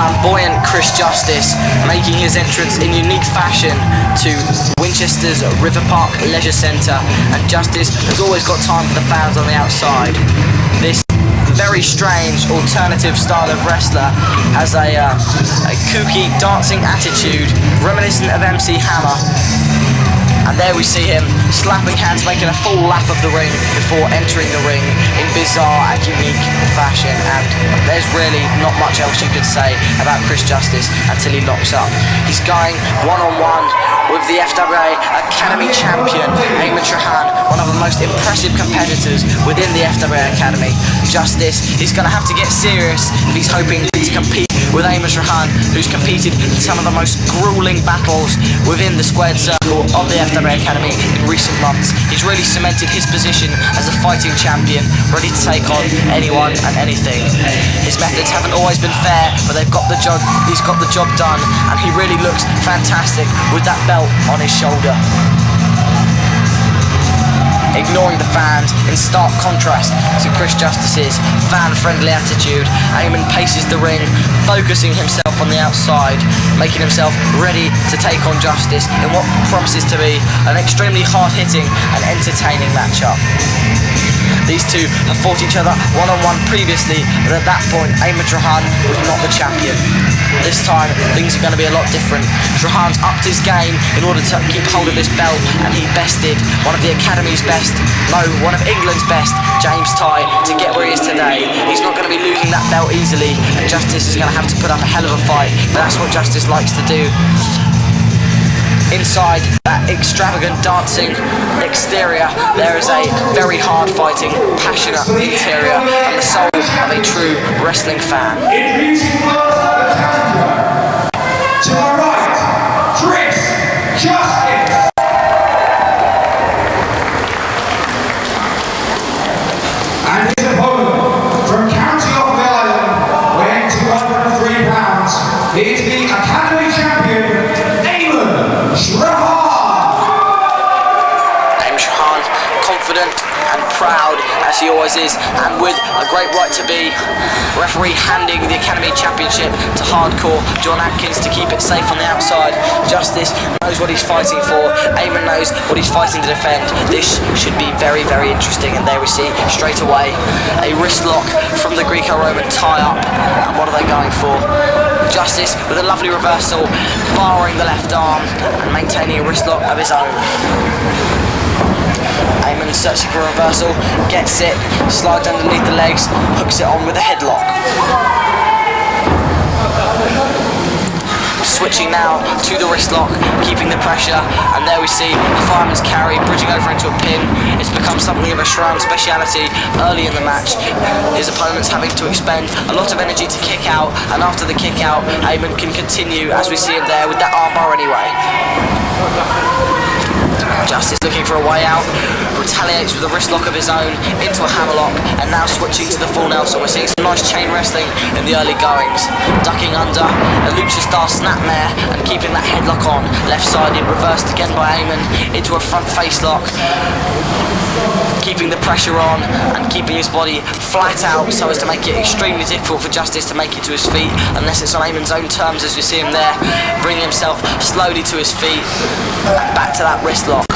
flamboyant Chris Justice making his entrance in unique fashion to Winchester's River Park Leisure Centre, and Justice has always got time for the fans on the outside. This very strange alternative style of wrestler has a kooky dancing attitude reminiscent of MC Hammer. And there we see him slapping hands, making a full lap of the ring before entering the ring in bizarre and unique fashion. And there's really not much else you could say about Chris Justice until he locks up. He's going one-on-one with the FWA Academy champion, Eamon Shrahan, one of the most impressive competitors within the FWA Academy. Justice is going to have to get serious if he's hoping to compete with Eamon Shrahan, who's competed in some of the most grueling battles within the squared circle of the FWA Academy in recent months. He's really cemented his position as a fighting champion, ready to take on anyone and anything. His methods haven't always been fair, but he's got the job done, and he really looks fantastic with that belt on his shoulder. Ignoring the fans in stark contrast to Chris Justice's fan-friendly attitude, Eamon paces the ring, focusing himself on the outside, making himself ready to take on Justice in what promises to be an extremely hard-hitting and entertaining matchup. These two have fought each other one-on-one previously, but at that point, Eamon Shrahan was not the champion. This time, things are going to be a lot different. Shrahan's upped his game in order to keep hold of this belt, and he bested one of the Academy's best, no, one of England's best, James Ty, to get where he is today. He's not going to be losing that belt easily, and Justice is going to have to put up a hell of a fight, but that's what Justice likes to do. Inside that extravagant dancing exterior, there is a very hard fighting, passionate interior, and the soul of a true wrestling fan. To our right, Chris Justice. And his opponent from County of Ireland, weighing 203 pounds, is the Academy champion, Eamon Shrahan. Eamon Shrahan, confident and proud as he always is, and with a great right to be. Referee handing the Academy Championship to Hardcore John Atkins to keep it safe on the outside. Justice knows what he's fighting for. Eamon knows what he's fighting to defend. This should be very, very interesting, and there we see straight away a wrist lock from the Greco-Roman tie-up. And what are they going for? Justice with a lovely reversal, barring the left arm and maintaining a wrist lock of his own. Eamon searching for a reversal, gets it, slides underneath the legs, hooks it on with a headlock. Switching now to the wrist lock, keeping the pressure, and there we see a fireman's carry, bridging over into a pin. It's become something of a Shrahan speciality early in the match. His opponent's having to expend a lot of energy to kick out, and after the kick out, Eamon can continue, as we see him there, with that armbar anyway. Justice looking for a way out, retaliates with a wrist lock of his own into a hammerlock, and now switching to the full Nelson. We're seeing some nice chain wrestling in the early goings. Ducking under, a lucha-style snapmare, and keeping that headlock on. Left-sided, reversed again by Eamon into a front face lock. Keeping the pressure on and keeping his body flat out so as to make it extremely difficult for Justice to make it to his feet, unless it's on Eamon's own terms, as we see him there, bringing himself slowly to his feet and back to that wrist lock.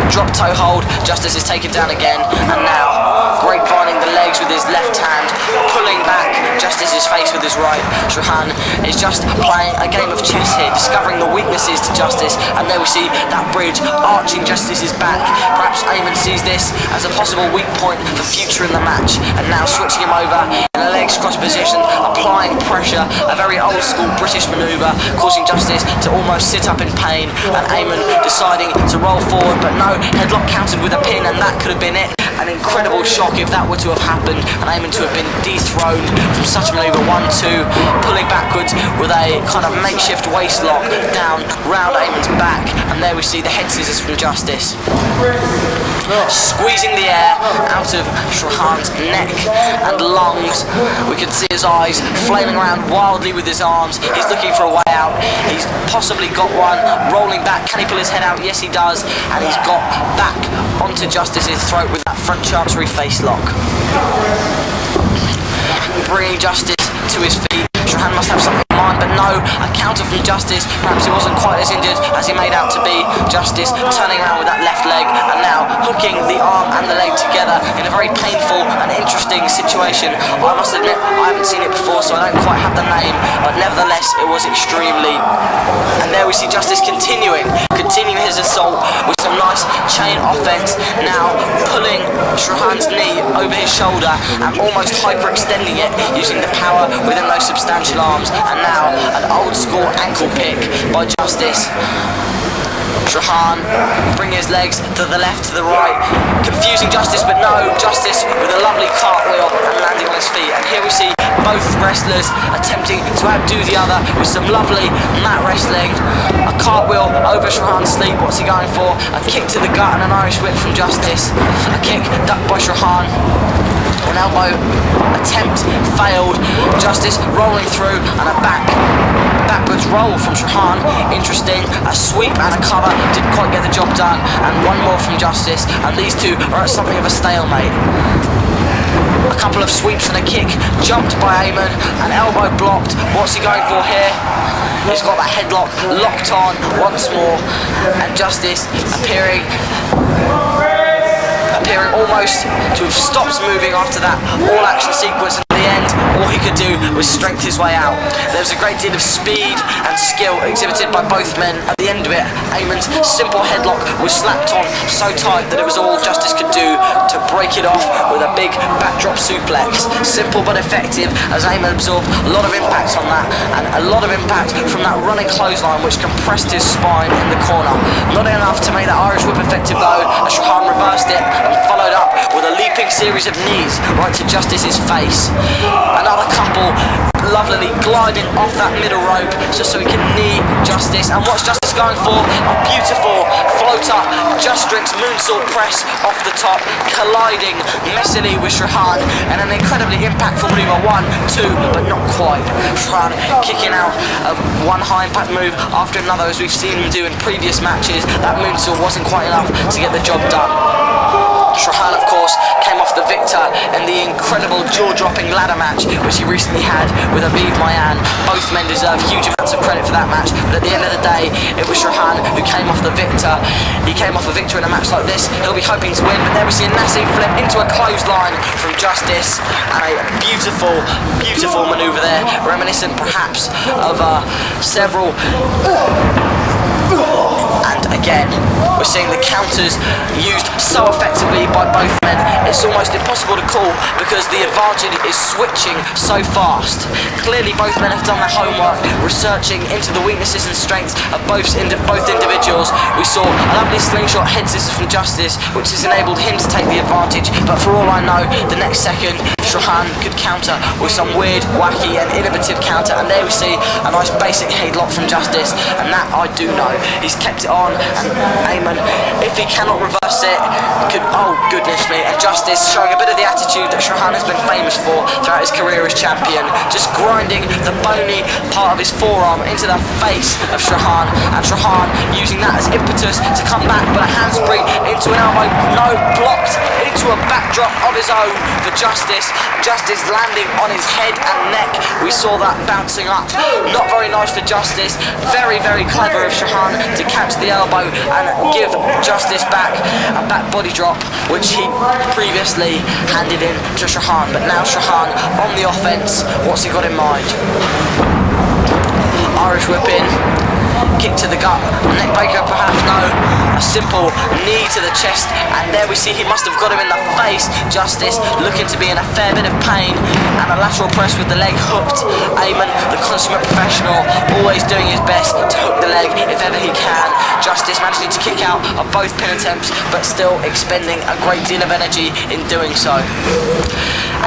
Drop toe hold, Justice is taken down again, and now grapevining the legs with his left hand, pulling back Justice's face with his right. Shrahan is just playing a game of chess here, discovering the weaknesses to Justice, and there we see that bridge arching Justice's back. Perhaps Eamon sees this as a possible weak point for future in the match, and now switching him over in a legs cross position, applying pressure, a very old school British manoeuvre, causing Justice to almost sit up in pain, and Eamon deciding to roll forward, but no, headlock countered with a pin, and that could have been it. An incredible shock if that were to have happened, and Eamon to have been dethroned from such a manoeuvre. 1-2, pulling backwards with a kind of makeshift waist lock down round Eamon's back, and there we see the head scissors from Justice. Squeezing the air out of Shrahan's neck and lungs. We can see his eyes flaming around wildly with his arms. He's looking for a way out. He's possibly got one. Rolling back. Can he pull his head out? Yes, he does. And he's got back onto Justice's throat with that front chancery face lock. Bringing Justice to his feet. Shrahan must have something in mind, but no, a counter from Justice. Perhaps he wasn't quite as injured as he made out to be. Justice turning around with that left leg and now hooking the arm and the leg together in a very painful and interesting situation. I must admit, I haven't seen it before, so I don't quite have the name, but nevertheless, it was extremely. And there we see Justice continuing his assault with some nice chain offense, now pulling Shrahan's knee over his shoulder and almost hyperextending it using the power within those substantial arms, and now an old school ankle pick by Justice. Shrahan bringing his legs to the left, to the right, confusing Justice, but no, Justice with a lovely cartwheel and landing on his feet. And here we see both wrestlers attempting to outdo the other with some lovely mat wrestling. A cartwheel over Shrahan's sleeve. What's he going for? A kick to the gut and an Irish whip from Justice. A kick ducked by Shrahan. An elbow attempt failed. Justice rolling through and a backwards roll from Shrahan. Interesting. A sweep and a cover didn't quite get the job done. And one more from Justice. And these two are at something of a stalemate. A couple of sweeps and a kick jumped by Eamon. An elbow blocked. What's he going for here? He's got that headlock locked on once more. And Justice appearing almost to have stopped moving after that all-action sequence. At the end, all he could do was strength his way out. There was a great deal of speed and skill exhibited by both men. At the end of it, Eamon's simple headlock was slapped on so tight that it was all Justice could do to break it off with a big backdrop suplex. Simple but effective, as Eamon absorbed a lot of impact on that, and a lot of impact from that running clothesline which compressed his spine in the corner. Not enough to make that Irish whip effective though, as Shrahan reversed it and followed up with a leaping series of knees right to Justice's face. Another couple lovely gliding off that middle rope just so he can knee Justice. And what's Justice going for? A beautiful floater, Just Drinks moonsault press off the top, colliding messily with Shrahan, and an incredibly impactful maneuver. 1, 2, but not quite. Shrahan kicking out one high impact move after another, as we've seen him do in previous matches. That moonsault wasn't quite enough to get the job done. Shrahan, of course, came off the victor in the incredible jaw-dropping ladder match which he recently had with Aviv Mayan. Both men deserve huge amounts of credit for that match, but at the end of the day, it was Shrahan who came off the victor. He came off a victor in a match like this. He'll be hoping to win, but there we see a nasty flip into a clothesline from Justice, and a beautiful, beautiful manoeuvre there, reminiscent perhaps of several. And again, we're seeing the counters used so effectively by both men. It's almost impossible to call because the advantage is switching so fast. Clearly both men have done their homework, researching into the weaknesses and strengths of both individuals. We saw a lovely slingshot head scissors from Justice, which has enabled him to take the advantage, but for all I know, the next second Shrahan could counter with some weird, wacky and innovative counter, and there we see a nice basic headlock from Justice, and that I do know. He's kept it on, and Eamon, if he cannot reverse it, could, oh goodness me, and Justice showing a bit of the attitude that Shrahan has been famous for throughout his career as champion, just grinding the bony part of his forearm into the face of Shrahan, and Shrahan using that as impetus to come back, but a handspring into an elbow, no, blocked into a backdrop of his own for Justice. Justice landing on his head and neck. We saw that bouncing up. Not very nice for Justice. Very, very clever of Shrahan to catch the elbow and give Justice back a back body drop, which he previously handed in to Shrahan. But now Shrahan on the offense. What's he got in mind? Irish whip in. Kick to the gut, neck breaker perhaps, no, a simple knee to the chest, and there we see he must have got him in the face. Justice looking to be in a fair bit of pain, and a lateral press with the leg hooked. Eamon, the consummate professional, always doing his best to hook the leg if ever he can. Justice managing to kick out of both pin attempts, but still expending a great deal of energy in doing so.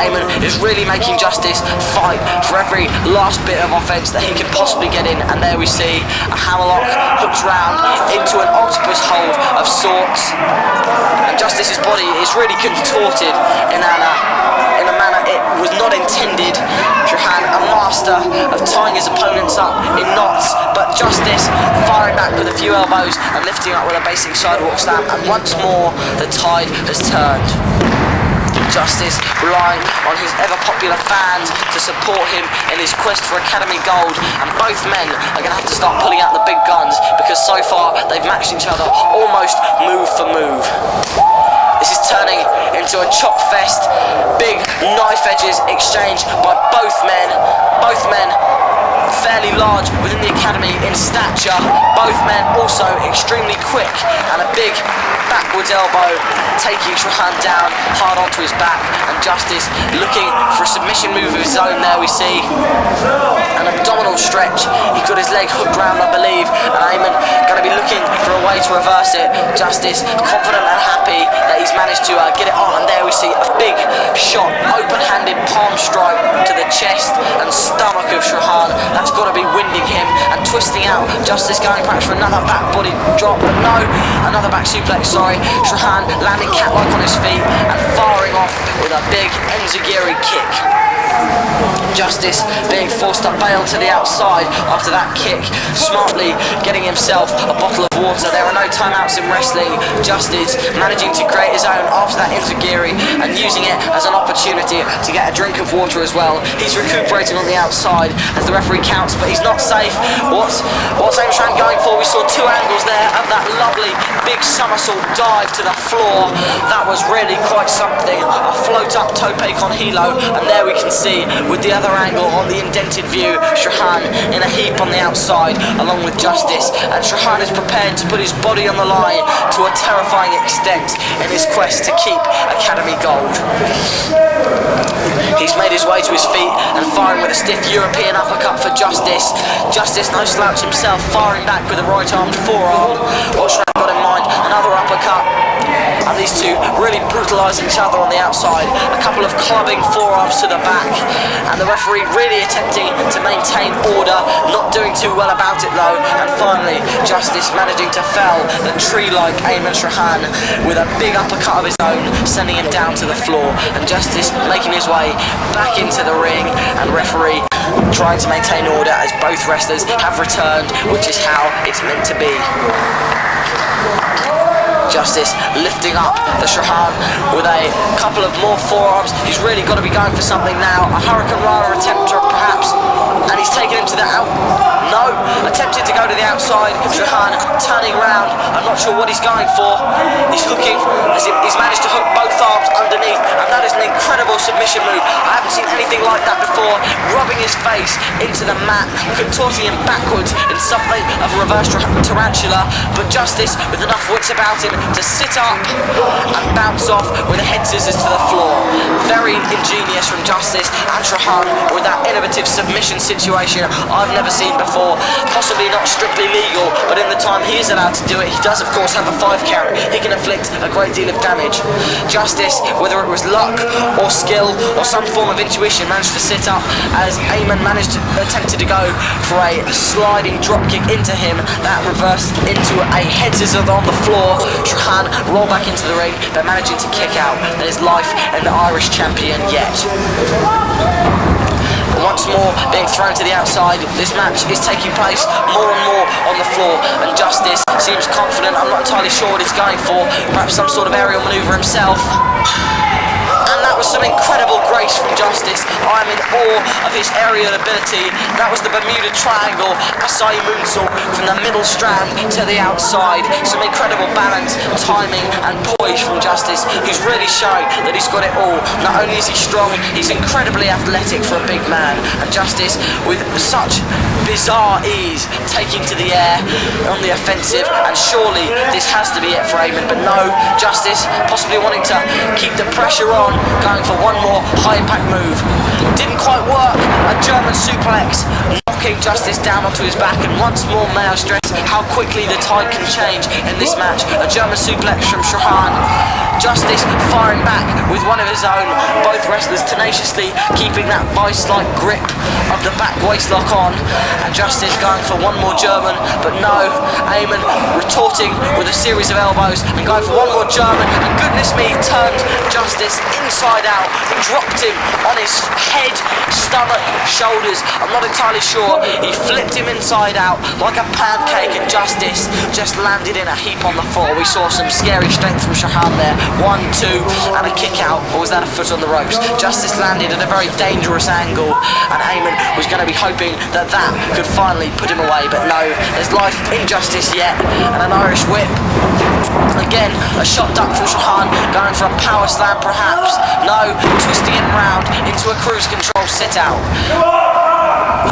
Eamon is really making Justice fight for every last bit of offense that he can possibly get in, and there we see a hammerlock hooked round into an octopus hold of sorts, and Justice's body is really contorted in a manner it was not intended. Shrahan, a master of tying his opponents up in knots, but Justice firing back with a few elbows and lifting up with a basic sidewalk slam, and once more the tide has turned. Justice relying on his ever-popular fans to support him in his quest for Academy Gold, and both men are going to have to start pulling out the big guns, because so far they've matched each other almost move for move. This is turning into a chop fest. Big knife edges exchanged by both men. Both men fairly large within the academy in stature. Both men also extremely quick, and a big backwards elbow taking Shrahan down hard onto his back, and Justice looking for a submission move of his own. There we see an abdominal stretch. He got his leg hooked round, I believe, and Eamon going to be looking for a way to reverse it. Justice confident and happy that he's managed to get it on, and there we see a big shot, open-handed palm strike to the chest and stomach of Shrahan. That's got to be winding him and twisting out. Justice going perhaps for another back body drop, but no, another back suplex, sorry. Shrahan landing cat-like on his feet and firing off with a big enziguri kick. Justice being forced to bail to the outside after that kick, smartly getting himself a bottle of water. There are no timeouts in wrestling. Justice managing to create his own after that enziguri and using it as an opportunity to get a drink of water as well. He's recuperating on the outside as the referee counts, but he's not safe. What's Shrahan going for? We saw two angles there of that lovely big somersault dive to the floor. That was really quite something. A float up tope con hilo, and there we can see with the other angle on the indented view, Shrahan in a heap on the outside along with Justice, and Shrahan is prepared to put his body on the line to a terrifying extent in his quest to keep Academy Gold. He's made his way to his feet and firing with a stiff European uppercut for Justice. Justice, no slouch himself, firing back with a right-armed forearm. What Shrahan got in mind, another uppercut. And these two really brutalise each other on the outside. A couple of clubbing forearms to the back, and the referee really attempting to maintain order, not doing too well about it though. And finally, Justice managing to fell the tree-like Eamon Shrahan with a big uppercut of his own, sending him down to the floor. And Justice making his way back into the ring, and referee trying to maintain order as both wrestlers have returned, which is how it's meant to be. Justice lifting up the Shrahan with a couple of more forearms. He's really got to be going for something now. A Hurricane Rana attempt perhaps, and he's taken him to the out. No, attempted to go to the outside. Shrahan turning round. I'm not sure what he's going for. He's hooking, as he's managed to hook both arms underneath, and that is an incredible submission move. I haven't seen anything like that before. Rubbing his face into the mat, contorting him backwards in something of a reverse tarantula, but Justice with enough wits about him to sit up and bounce off with a head scissors to the floor. Very ingenious from Justice, and Shrahan with that innovative submission situation I've never seen before. Possibly not strictly legal, but in the time he is allowed to do it, he does of course have a 5 count. He can inflict a great deal of damage. Justice, whether it was luck or skill or some form of intuition, managed to sit up as Eamon attempted to go for a sliding drop kick into him. That reversed into a head scissors on the floor. Shrahan roll back into the ring, but managing to kick out, and his life and the Irish champion yet. Once more being thrown to the outside. This match is taking place more and more on the floor, and Justice seems confident. I'm not entirely sure what he's going for, perhaps some sort of aerial manoeuvre himself. And that was some incredible grace from Justice. I'm in awe of his aerial ability. That was the Bermuda Triangle, Asai moonsault from the middle strand to the outside. Some incredible balance, timing and poise from Justice, who's really showing that he's got it all. Not only is he strong, he's incredibly athletic for a big man. And Justice, with such bizarre ease, taking to the air on the offensive, and surely this has to be it for Eamon. But no, Justice possibly wanting to keep the pressure on, going for one more high impact move. Didn't quite work. A German suplex, knocking Justice down onto his back, and once more may I stress how quickly the tide can change in this match. A German suplex from Shrahan. Justice firing back with one of his own. Both wrestlers tenaciously keeping that vice-like grip of the back waist lock on, and Justice going for one more German, but no, Eamon retorting with a series of elbows and going for one more German, and goodness me, turned Justice inside out. He dropped him on his head, stomach, shoulders. I'm not entirely sure floor. He flipped him inside out like a pancake, and Justice just landed in a heap on the floor. We saw some scary strength from Shrahan there. 1, 2, and a kick out. Or was that a foot on the ropes? Justice landed at a very dangerous angle, and Eamon was going to be hoping that that could finally put him away, but no, there's life in Justice yet, and an Irish whip. Again, a shot duck from Shrahan, going for a power slam perhaps. No, twisting him round into a cruise control sit out.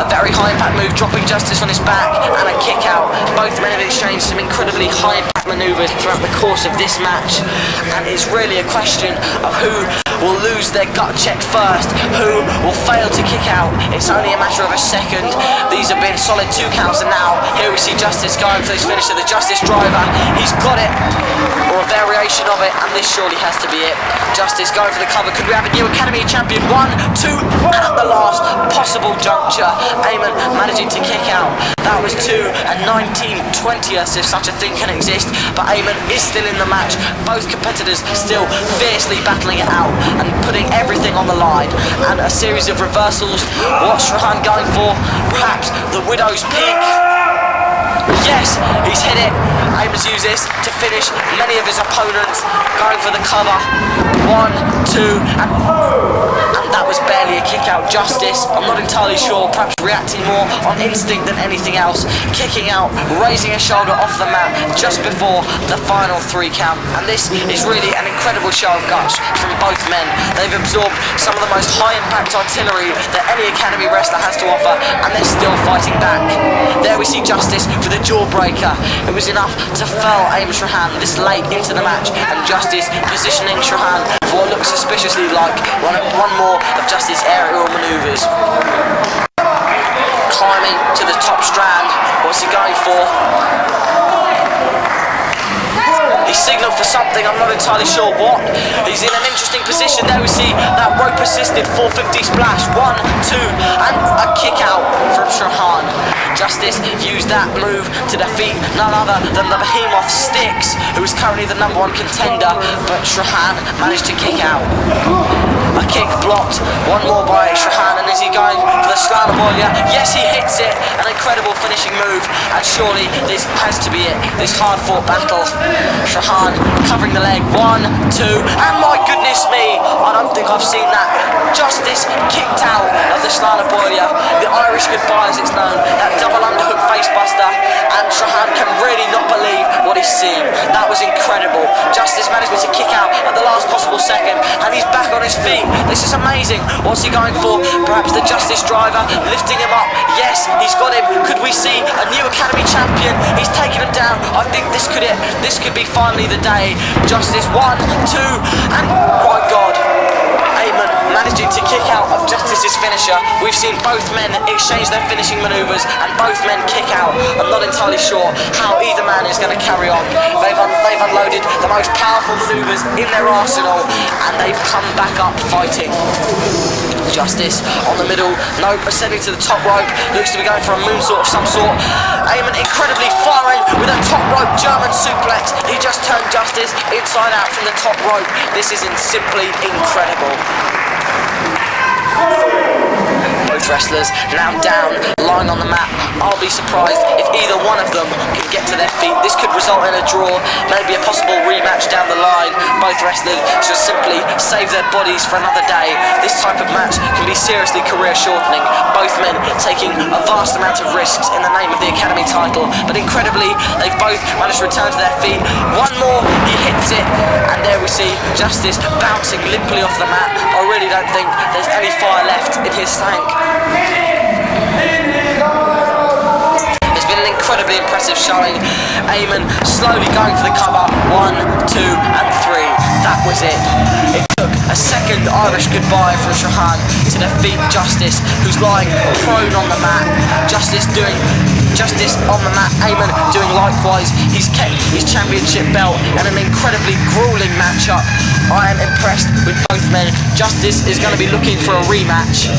A very high impact move, dropping Justice on his back, and a kick out. Both men have exchanged some incredibly high impact manoeuvres throughout the course of this match, and it's really a question of who will lose their gut check first, who will fail to kick out. It's only a matter of a second. These have been solid 2 counts, and now here we see Justice going for his finisher, the Justice driver. He's got it, or a variation of it, and this surely has to be it. Justice going for the cover. Could we have a new Academy champion? 1, 2, and at the last possible juncture, Eamon managing to kick out. That was 2 and 19/20ths, if such a thing can exist, but Eamon is still in the match. Both competitors still fiercely battling it out and putting everything on the line, and a series of reversals. What's Shrahan going for? Perhaps the Widow's Peak? Yes, he's hit it. Eamon's used this to finish many of his opponents. Going for the cover. 1, 2, and that was barely a kick out. Justice, I'm not entirely sure, perhaps reacting more on instinct than anything else. Kicking out, raising a shoulder off the mat just before the final 3 count. And this is really an incredible show of guts from both men. They've absorbed some of the most high impact artillery that any Academy wrestler has to offer, and they're still fighting back. There we see Justice for the jawbreaker. It was enough to fell Eamon Shrahan this late into the match, and Justice positioning Shrahan for what looks suspiciously like one more of Justice's aerial manoeuvres. Climbing to the top strand. What's he going for? He signalled for something, I'm not entirely sure what. He's in an interesting position. There we see that rope assisted 450 splash. 1, 2, and a kick out from Shrahan. Justice used that move to defeat none other than the behemoth Styx, who is currently the #1 contender, but Shrahan managed to kick out. A kick blocked, 1 more by Shrahan, and is he going for the slalom? Yes, he hits it. An incredible finishing move, and surely this has to be it. This hard-fought battle. Shrahan covering the leg. 1, 2, and my goodness me, I don't think I've seen that. Justice kicked out of the slalom, the Irish goodbye as it's known, that double underhook facebuster, and Shrahan can really not believe what he's seen. That was incredible. Justice managed to kick out at the last possible second, and he's back on his feet. This is amazing. What's he going for? Perhaps the Justice driver, lifting him up. Yes, he's got him. Could we see a new Academy champion? He's taken him down. I think this could be finally the day. Justice 1, 2, and my God, Eamon managing to kick out of Justice's finisher. We've seen both men exchange their finishing manoeuvres, and both men kick out. I'm not entirely sure how either man is going to carry on. They've unloaded the most powerful manoeuvres in their arsenal, and they've come back up fighting. Justice on the middle, no, ascending to the top rope, looks to be going for a moonsault of some sort. Eamon incredibly firing with a top rope German suplex. He just turned Justice inside out from the top rope. This is simply incredible. Both wrestlers now down, lying on the mat. I'll be surprised if either one of them can get to their feet. This could result in a draw, maybe a possible rematch down the line. Both wrestlers should simply save their bodies for another day. This type of match can be seriously career shortening. Both men taking a vast amount of risks in the name of the Academy title, but incredibly they've both managed to return to their feet. 1 more, he hits it, and there we see Justice bouncing limply off the mat. I really don't think there's any fire left in his tank. It's been an incredibly impressive showing. Eamon slowly going for the cover. 1, 2, and 3. That was it. It took a second Irish goodbye from Shrahan to defeat Justice, who's lying prone on the mat. Justice on the mat. Eamon doing likewise. He's kept his championship belt in an incredibly grueling matchup. I am impressed with both men. Justice is going to be looking for a rematch.